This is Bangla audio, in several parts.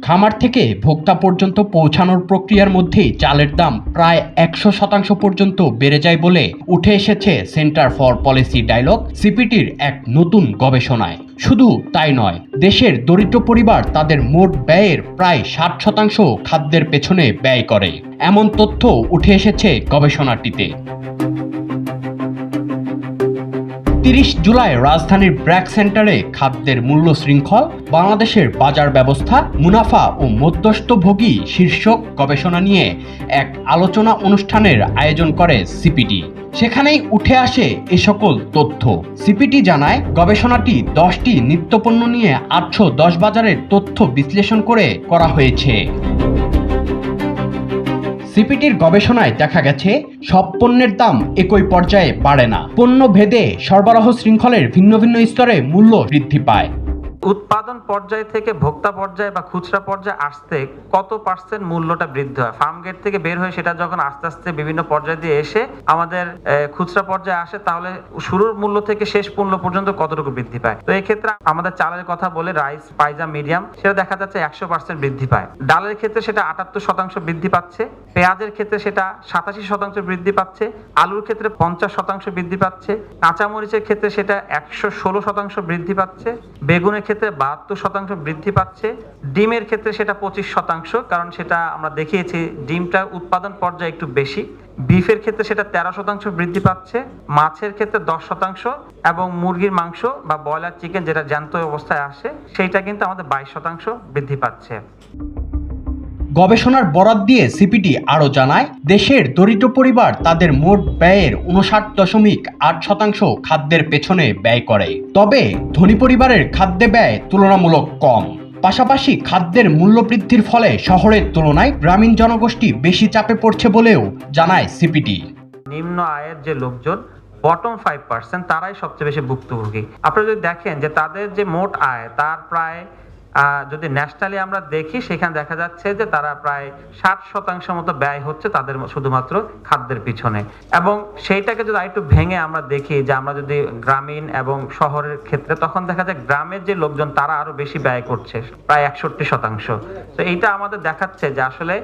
খামার থেকে ভোক্তা পর্যন্ত পৌঁছানোর প্রক্রিয়ার মধ্যেই চালের দাম প্রায় 100% পর্যন্ত বেড়ে যায় বলে উঠে এসেছে সেন্টার ফর পলিসি ডায়ালগ সিপিটির এক নতুন গবেষণায়। শুধু তাই নয়, দেশের দরিদ্র পরিবার তাদের মোট ব্যয়ের প্রায় 60% খাদ্যের পেছনে ব্যয় করে, এমন তথ্য উঠে এসেছে গবেষণাটিতে। 30 জুলাই রাজধানীর ব্র্যাক সেন্টারে খাদ্যের মূল্য শৃঙ্খল, বাংলাদেশের বাজার ব্যবস্থা, মুনাফা ও মধ্যস্থভোগী শীর্ষক গবেষণা নিয়ে এক আলোচনা অনুষ্ঠানের আয়োজন করে সিপিটি। সেখানেই উঠে আসে এ সকল তথ্য। সিপিটি জানায়, গবেষণাটি 10টি নিত্যপণ্য নিয়ে 810 বাজারের তথ্য বিশ্লেষণ করে করা হয়েছে। সিপিটির গবেষণায় দেখা গেছে, সব পণ্যের দাম একই পর্যায়ে বাড়ে না। পণ্য ভেদে সরবরাহ শৃঙ্খলের ভিন্ন ভিন্ন স্তরে মূল্য বৃদ্ধি পায়। উৎপাদন পর্যায় থেকে ভোক্তা পর্যায়ে বা খুচরা পর্যায়ে আসতে কত পার্সেন্ট মূল্যটা বৃদ্ধি হয়, ফার্ম গেট থেকে বের হয়ে সেটা যখন আস্তে আস্তে বিভিন্ন পর্যায়ে দিয়ে এসে আমাদের খুচরা পর্যায়ে আসে, তাহলে শুরুর মূল্য থেকে শেষ মূল্য পর্যন্ত কতটুকু বৃদ্ধি পায়। তো এই ক্ষেত্রে আমাদের চালের কথা বলে রাইস, পাইজা, মিডিয়াম, সেটা দেখা যাচ্ছে 100% বৃদ্ধি পায়। ডালের ক্ষেত্রে সেটা 78% বৃদ্ধি পাচ্ছে, পেঁয়াজের ক্ষেত্রে সেটা 87% বৃদ্ধি পাচ্ছে, আলুর ক্ষেত্রে 50% বৃদ্ধি পাচ্ছে, কাঁচামরিচের ক্ষেত্রে সেটা 116% বৃদ্ধি পাচ্ছে, বেগুনের ক্ষেত্রে 72% বৃদ্ধি পাচ্ছে, ডিমের ক্ষেত্রে সেটা 25%, কারণ সেটা আমরা দেখিয়েছি ডিমটা উৎপাদন পর্যায়ে একটু বেশি। বিফের ক্ষেত্রে সেটা 13% বৃদ্ধি পাচ্ছে, মাছের ক্ষেত্রে 10% এবং মুরগির মাংস বা ব্রয়লার চিকেন যেটা জ্যান্ত অবস্থায় আসে সেইটা কিন্তু আমাদের 22% বৃদ্ধি পাচ্ছে। গবেষণার বরাত দিয়ে সিপিটি আরও জানায়, দেশের দরিদ্র পরিবার তাদের মোট ব্যয়ের 59.8% খাদ্যের পেছনে ব্যয় করে। তবে ধনী পরিবারের খাদ্যে ব্যয় তুলনামূলক কম। পাশাপাশি খাদ্যের মূল্য বৃদ্ধির ফলে শহরের তুলনায় গ্রামীণ জনগোষ্ঠী বেশি চাপে পড়ছে বলেও জানায় সিপিটি। নিম্ন আয়ের যে লোকজন, বটম 5%, তারাই সবচেয়ে বেশি ভুক্তভোগী। আপনারা যদি দেখেন যে তাদের যে মোট আয় তার প্রায় যদি ন্যাশনালি আমরা দেখি, সেখানে দেখা যাচ্ছে যে তারা প্রায় 60% মতো ব্যয় হচ্ছে তাদের শুধুমাত্র খাদ্যের পিছনে। এবং সেইটাকে যদি আরেকটু ভেঙে আমরা দেখি যে আমরা যদি গ্রামীণ এবং শহরের ক্ষেত্রে, তখন দেখা যায় গ্রামের যে লোকজন তারা আরো বেশি ব্যয় করছে, প্রায় 61%। তো এইটা আমাদের দেখাচ্ছে যে আসলে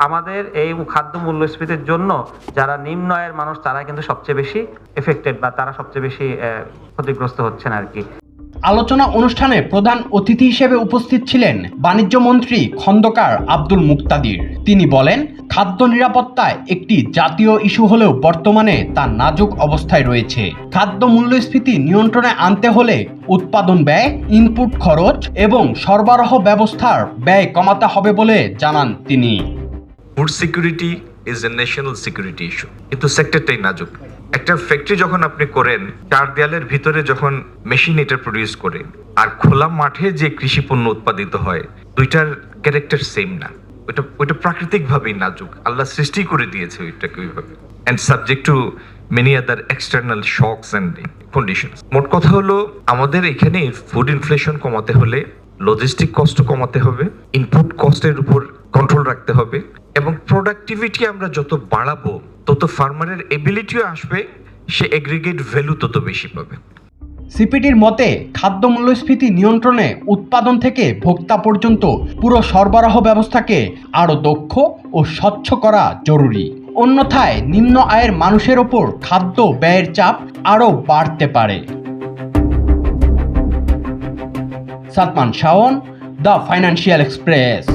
আমাদের এই খাদ্য মূল্যস্ফীতির জন্য যারা নিম্ন আয়ের মানুষ তারা কিন্তু সবচেয়ে বেশি এফেক্টেড বা তারা সবচেয়ে বেশি ক্ষতিগ্রস্ত হচ্ছেন আর কি। আলোচনা অনুষ্ঠানে প্রধান অতিথি হিসেবে উপস্থিত ছিলেন বাণিজ্য মন্ত্রী খন্দকার আব্দুল মুক্তাদির। তিনি বলেন, খাদ্য নিরাপত্তা একটি জাতীয় ইস্যু হলেও বর্তমানে তা নাজুক অবস্থায় রয়েছে। খাদ্য মূল্যস্ফীতি নিয়ন্ত্রণে আনতে হলে উৎপাদন ব্যয়, ইনপুট খরচ এবং সরবরাহ ব্যবস্থার ব্যয় কমাতে হবে বলে জানান তিনি। Food security is a national security issue, কিন্তু সেক্টরটাই নাজুক। একটা ফ্যাক্টরি যখন আপনি করেন, 4 দেয়ালের ভিতরে যখন মেশিন এটা প্রডিউস করে, আর খোলা মাঠে যে কৃষি পণ্য উৎপাদিত হয়, দুইটার ক্যারেক্টার সেম না। ওইটা প্রাকৃতিকভাবেই নাজুক, আল্লাহ সৃষ্টি করে দিয়েছে ওইটাকে ওইভাবে, and subject to many other external shocks and conditions. মোট কথা হলো, আমাদের এখানে ফুড ইনফ্লেশন কমাতে হলে লজিস্টিক কস্ট কমাতে হবে, ইনপুট কস্টের উপর কন্ট্রোল রাখতে হবে, এবং প্রোডাক্টিভিটি আমরা যত বাড়াবো তত ফার্মারের এবিলিটিও আসবে, সে এগ্রিগেট ভ্যালু তত বেশি পাবে। সিপিটির মতে, খাদ্য মূল্যস্ফীতি নিয়ন্ত্রণে উৎপাদন থেকে ভোক্তা পর্যন্ত পুরো সরবরাহ ব্যবস্থাকে আরও দক্ষ ও স্বচ্ছ করা জরুরি। অন্যথায় নিম্ন আয়ের মানুষের ওপর খাদ্য ব্যয়ের চাপ আরও বাড়তে পারে। Sadman Shaon, the financial express.